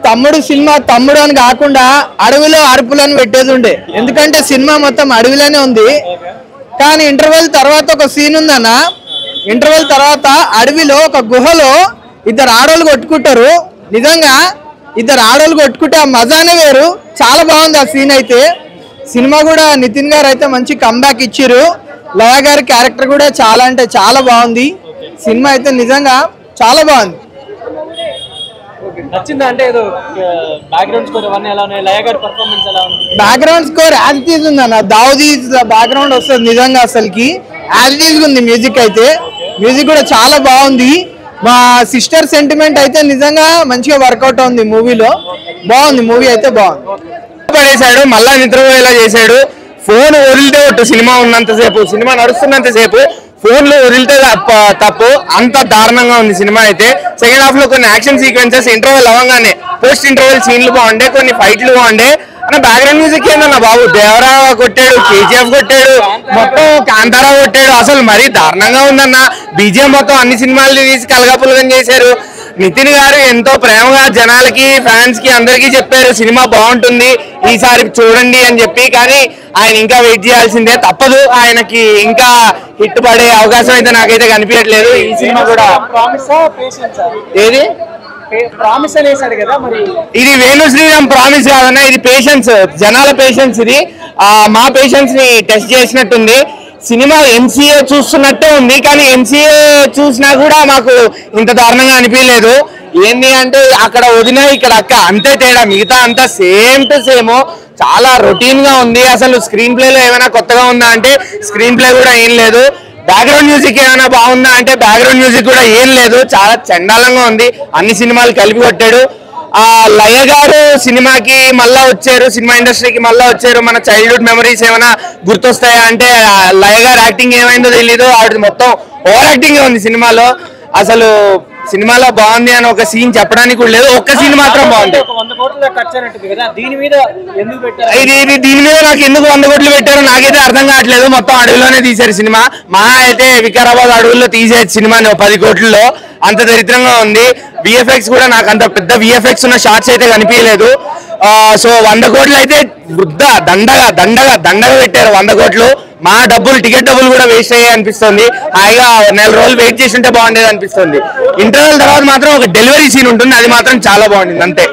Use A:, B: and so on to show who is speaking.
A: తమ్ముడు సినిమా తమ్ముడు అని కాకుండా అడవిలో అరుపులను పెట్టేది ఉండే, ఎందుకంటే సినిమా మొత్తం అడవిలోనే ఉంది. కానీ ఇంటర్వెల్ తర్వాత ఒక సీన్ ఉందన్న, ఇంటర్వెల్ తర్వాత అడవిలో ఒక గుహలో ఇద్దరు ఆడోళ్ళు కొట్టుకుంటారు. నిజంగా ఇద్దరు ఆడోళ్ళు కొట్టుకుంటే ఆ మజానే వేరు. చాలా బాగుంది ఆ సీన్ అయితే. సినిమా కూడా నితిన్ గారు అయితే మంచి కంబ్యాక్ ఇచ్చిర్రు. లయ గారి క్యారెక్టర్ కూడా చాలా అంటే చాలా బాగుంది. సినిమా అయితే నిజంగా చాలా బాగుంది.
B: నచ్చిందా అంటే ఏదో బ్యాక్గ్రౌండ్ స్కోర్ అవన్నీ ఎలా ఉన్నాయి, లయ గారి పర్ఫార్మెన్స్ ఎలా ఉంది?
A: బ్యాక్గ్రౌండ్ స్కోర్ యాజిటీజ్ ఉంది అన్న, దావుదీజ్ బ్యాక్గ్రౌండ్ వస్తుంది నిజంగా. అసలుకి యాజిటీజ్ ఉంది మ్యూజిక్ అయితే. మ్యూజిక్ కూడా చాలా బాగుంది. మా సిస్టర్ సెంటిమెంట్ అయితే నిజంగా మంచిగా వర్కౌట్ అవుతుంది మూవీలో. బాగుంది మూవీ అయితే బాగుంది.
C: పడేశాడు, మళ్ళా నిద్రపోయేలా చేశాడు. ఫోన్ వదిలితే ఒట్టు సినిమా ఉన్నంతసేపు, సినిమా నడుస్తున్నంతసేపు ఫోన్లు వదిలితే తప్పు. అంత దారుణంగా ఉంది సినిమా అయితే. సెకండ్ హాఫ్ లో కొన్ని యాక్షన్ సీక్వెన్సెస్ ఇంటర్వెల్ అవ్వగానే పోస్ట్ ఇంటర్వెల్ సీన్లు బాగుండే, కొన్ని ఫైట్లు బాగుండే. అన్న బ్యాక్గ్రౌండ్ మ్యూజిక్ ఏందన్న బాబు, దేవరా కొట్టాడు, కేజీఎఫ్ కొట్టాడు, మొత్తం కాంతారా కొట్టాడు. అసలు మరీ దారుణంగా ఉందన్న. బీజిఎం మొత్తం అన్ని సినిమాలు తీసి కలగపులగం చేశారు. నితిన్ గారు ఎంతో ప్రేమగా జనాలకి, ఫ్యాన్స్ కి అందరికీ చెప్పారు సినిమా బాగుంటుంది ఈసారి చూడండి అని చెప్పి. కానీ ఆయన ఇంకా వెయిట్ చేయాల్సిందే, తప్పదు. ఆయనకి ఇంకా హిట్ పడే అవకాశం అయితే నాకైతే కనిపించట్లేదు. ఈ సినిమా కూడా ఏది
B: ప్రామిస్ అనేసాడు కదా, మరి
C: ఇది వేణు శ్రీరామ్ ప్రామిస్ కాదన్నా, ఇది పేషెన్స్, జనాల పేషెన్స్. ఇది మా పేషెన్స్ ని టెస్ట్ చేసినట్టుంది. సినిమా ఎంసీఏ చూస్తున్నట్టే ఉంది, కానీ ఎంసీఏ చూసినా కూడా మాకు ఇంత దారుణంగా అనిపించలేదు. ఏంది అంటే అక్కడ వదిన ఇక్కడ అక్క అంతే తేడా, మిగతా అంతా సేమ్ టు సేమ్. చాలా రొటీన్ గా ఉంది. అసలు స్క్రీన్ ప్లేలో ఏమైనా కొత్తగా ఉందా అంటే స్క్రీన్ ప్లే కూడా ఏం లేదు. బ్యాక్గ్రౌండ్ మ్యూజిక్ ఏమైనా బాగుందా అంటే బ్యాక్గ్రౌండ్ మ్యూజిక్ కూడా ఏం లేదు. చాలా చండాలంగా ఉంది. అన్ని సినిమాలు కలిపి కొట్టాడు. లయ గారు సినిమాకి మళ్ళా వచ్చారు, సినిమా ఇండస్ట్రీకి మళ్ళా వచ్చారు. మన చైల్డ్హుడ్ మెమరీస్ ఏమైనా గుర్తొస్తాయా అంటే లయ గారు యాక్టింగ్ ఏమైందో తెలీదు. ఆవిడ మొత్తం ఓవర్ యాక్టింగ్ ఉంది సినిమాలో. అసలు సినిమాలో బాగుంది అని ఒక సీన్ చెప్పడానికి కూడా లేదు. ఒక్క సీన్ మాత్రం బాగుంది. దీని మీద నాకు ఎందుకు 100 కోట్లు పెట్టారో నాకైతే అర్థం కావట్లేదు. మొత్తం అడవిలోనే తీశారు సినిమా. మహా అయితే వికారాబాద్ అడవుల్లో తీసేది సినిమాని 10 కోట్లలో. అంత దరిద్రంగా ఉంది. విఎఫ్ఎక్స్ కూడా నాకు అంత పెద్ద విఎఫ్ఎక్స్ ఉన్న షార్ట్స్ అయితే కనిపించలేదు. సో 100 కోట్లు అయితే వృద్ధ దండగా పెట్టారు. 100 కోట్లు మా డబ్బులు, టికెట్ డబ్బులు కూడా వేస్ట్ అయ్యాయి అనిపిస్తుంది. హాయిగా 4 రోజులు వెయిట్ చేసి ఉంటే బాగుండేది అనిపిస్తుంది. ఇంటర్వెల్ తర్వాత మాత్రం ఒక డెలివరీ సీన్ ఉంటుంది, అది మాత్రం చాలా బాగుంటుంది అంతే.